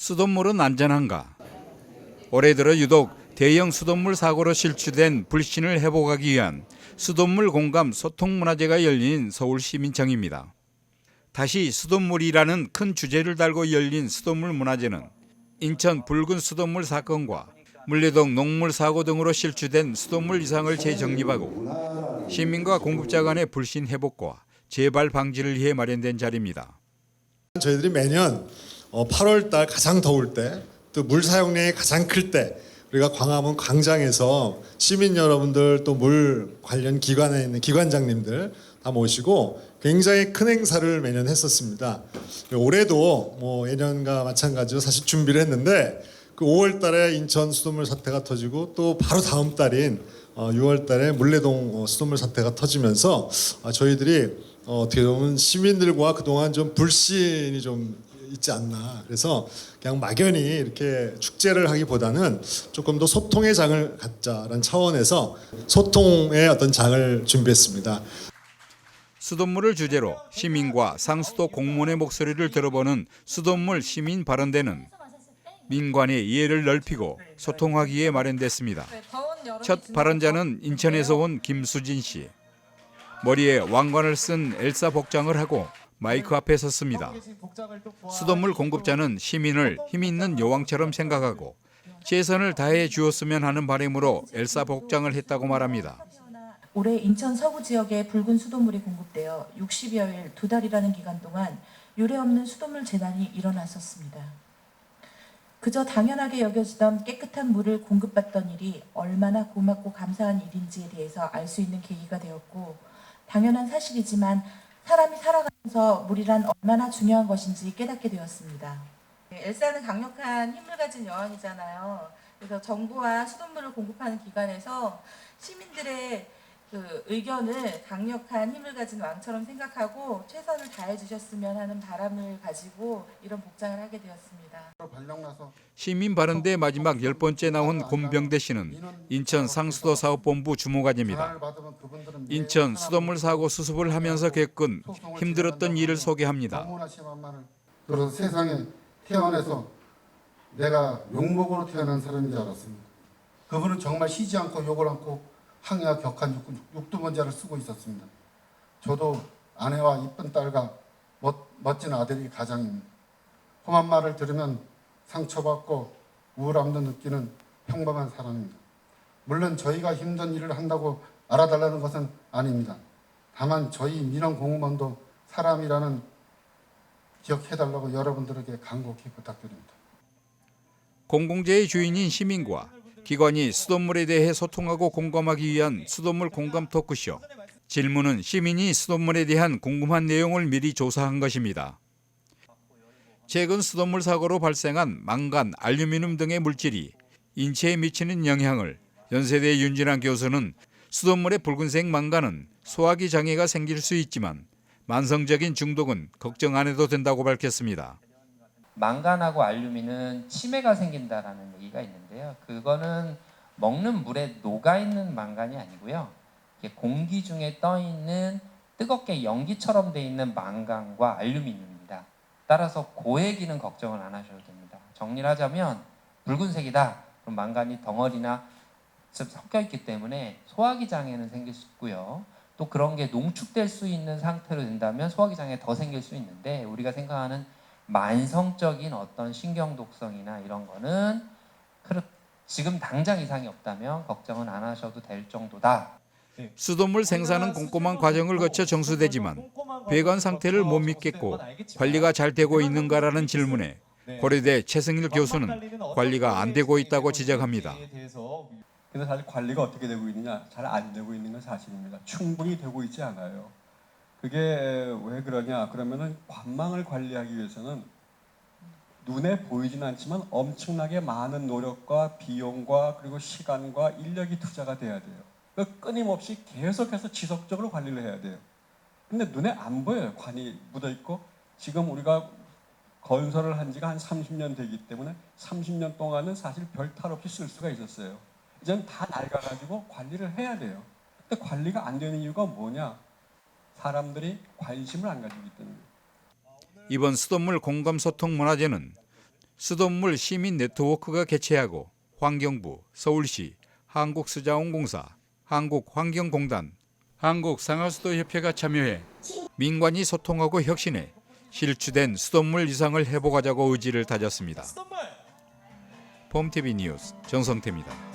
수돗물은 안전한가? 올해 들어 유독 대형 수돗물 사고로 실추된 불신을 회복하기 위한 수돗물 공감 소통 문화제가 열린 서울시민청입니다. 다시 수돗물이라는 큰 주제를 달고 열린 수돗물 문화제는 인천 붉은 수돗물 사건과 물레동 농물 사고 등으로 실추된 수돗물 이상을 재정립하고 시민과 공급자 간의 불신 회복과 재발 방지를 위해 마련된 자리입니다. 저희들이 매년 8월 달 가장 더울 때, 또 물 사용량이 가장 클 때 우리가 광화문 광장에서 시민 여러분들 또 물 관련 기관에 있는 기관장님들 다 모시고 굉장히 큰 행사를 매년 했었습니다. 올해도 예년과 마찬가지로 사실 준비를 했는데 그 5월 달에 인천 수돗물 사태가 터지고 또 바로 다음 달인 6월 달에 물레동 수돗물 사태가 터지면서 저희들이 어떻게 보면 시민들과 그동안 좀 불신이 좀 있지 않나. 그래서 그냥 막연히 이렇게 축제를 하기보다는 조금 더 소통의 장을 갖자라는 차원에서 소통의 어떤 장을 준비했습니다. 수돗물을 주제로 시민과 상수도 공무원의 목소리를 들어보는 수돗물 시민 발언대는 민관의 이해를 넓히고 소통하기 위해 마련됐습니다. 첫 발언자는 인천에서 온 김수진 씨. 머리에 왕관을 쓴 엘사 복장을 하고 마이크 앞에 섰습니다. 수돗물 공급자는 시민을 힘 있는 여왕처럼 생각하고 최선을 다해 주었으면 하는 바람으로 엘사 복장을 했다고 말합니다. 올해 인천 서구 지역에 붉은 수돗물이 공급되어 60여일 2달이라는 기간 동안 유례없는 수돗물 재난이 일어났었습니다. 그저 당연하게 여겨지던 깨끗한 물을 공급받던 일이 얼마나 고맙고 감사한 일인지에 대해서 알 수 있는 계기가 되었고, 당연한 사실이지만 사람이 살아가면서 물이란 얼마나 중요한 것인지 깨닫게 되었습니다. 엘사는 강력한 힘을 가진 여왕이잖아요. 그래서 정부와 수돗물을 공급하는 기관에서 시민들의 그 의견을 강력한 힘을 가진 왕처럼 생각하고 최선을 다해 주셨으면 하는 바람을 가지고 이런 복장을 하게 되었습니다. 시민 발언대 마지막 10번째 나온 곰병대 씨는 인천 상수도 사업본부 주무관입니다. 인천 수돗물 사고 수습을 하면서 겪은 힘들었던 일을 소개합니다. 그래서 세상에 태어나서 내가 욕먹으로 태어난 사람인 줄 알았습니다. 그분은 정말 쉬지 않고 욕을 않고 항해와 격한 육두문자를 쓰고 있었습니다. 저도 아내와 이쁜 딸과 멋진 아들이 가장입니다. 험한 말을 들으면 상처받고 우울함도 느끼는 평범한 사람입니다. 물론 저희가 힘든 일을 한다고 알아달라는 것은 아닙니다. 다만 저희 민원 공무원도 사람이라는 기억해달라고 여러분들에게 간곡히 부탁드립니다. 공공재의 주인인 시민과 기관이 수돗물에 대해 소통하고 공감하기 위한 수돗물 공감 토크쇼. 질문은 시민이 수돗물에 대한 궁금한 내용을 미리 조사한 것입니다. 최근 수돗물 사고로 발생한 망간, 알루미늄 등의 물질이 인체에 미치는 영향을 연세대 윤진환 교수는 수돗물의 붉은색 망간은 소화기 장애가 생길 수 있지만 만성적인 중독은 걱정 안 해도 된다고 밝혔습니다. 망간하고 알루미는 치매가 생긴다라는 얘기가 있는데요. 그거는 먹는 물에 녹아있는 망간이 아니고요. 공기 중에 떠있는 뜨겁게 연기처럼 돼 있는 망간과 알루미늄입니다. 따라서 고액이는 걱정을 안 하셔도 됩니다. 정리를 하자면 붉은색이다. 그럼 망간이 덩어리나 섞여 있기 때문에 소화기 장애는 생길 수 있고요. 또 그런 게 농축될 수 있는 상태로 된다면 소화기 장애 더 생길 수 있는데, 우리가 생각하는 만성적인 어떤 신경독성이나 이런 거는 지금 당장 이상이 없다면 걱정은 안 하셔도 될 정도다. 수돗물 생산은 꼼꼼한 과정을 거쳐 정수되지만 배관 상태를 못 믿겠고 관리가 잘 되고 있는가라는 질문에 고려대 최승일 교수는 관리가 안 되고 있다고 지적합니다. 근데 사실 관리가 어떻게 되고 있느냐, 잘 안 되고 있는 건 사실입니다. 충분히 되고 있지 않아요. 그게 왜 그러냐 그러면은 관망을 관리하기 위해서는 눈에 보이지는 않지만 엄청나게 많은 노력과 비용과 그리고 시간과 인력이 투자가 돼야 돼요. 끊임없이 계속해서 지속적으로 관리를 해야 돼요. 근데 눈에 안 보여요. 관이 묻어 있고, 지금 우리가 건설을 한 지가 한 30년 되기 때문에 30년 동안은 사실 별 탈 없이 쓸 수가 있었어요. 이제는 다 낡아가지고 관리를 해야 돼요. 근데 관리가 안 되는 이유가 뭐냐? 사람들이 관심을 안 가지기 때문에. 이번 수돗물 공감 소통 문화제는 수돗물 시민 네트워크가 개최하고 환경부, 서울시, 한국수자원공사, 한국환경공단, 한국상하수도협회가 참여해 민관이 소통하고 혁신해 실추된 수돗물 이상을 회복하자고 의지를 다졌습니다. 폼TV 뉴스 정성태입니다.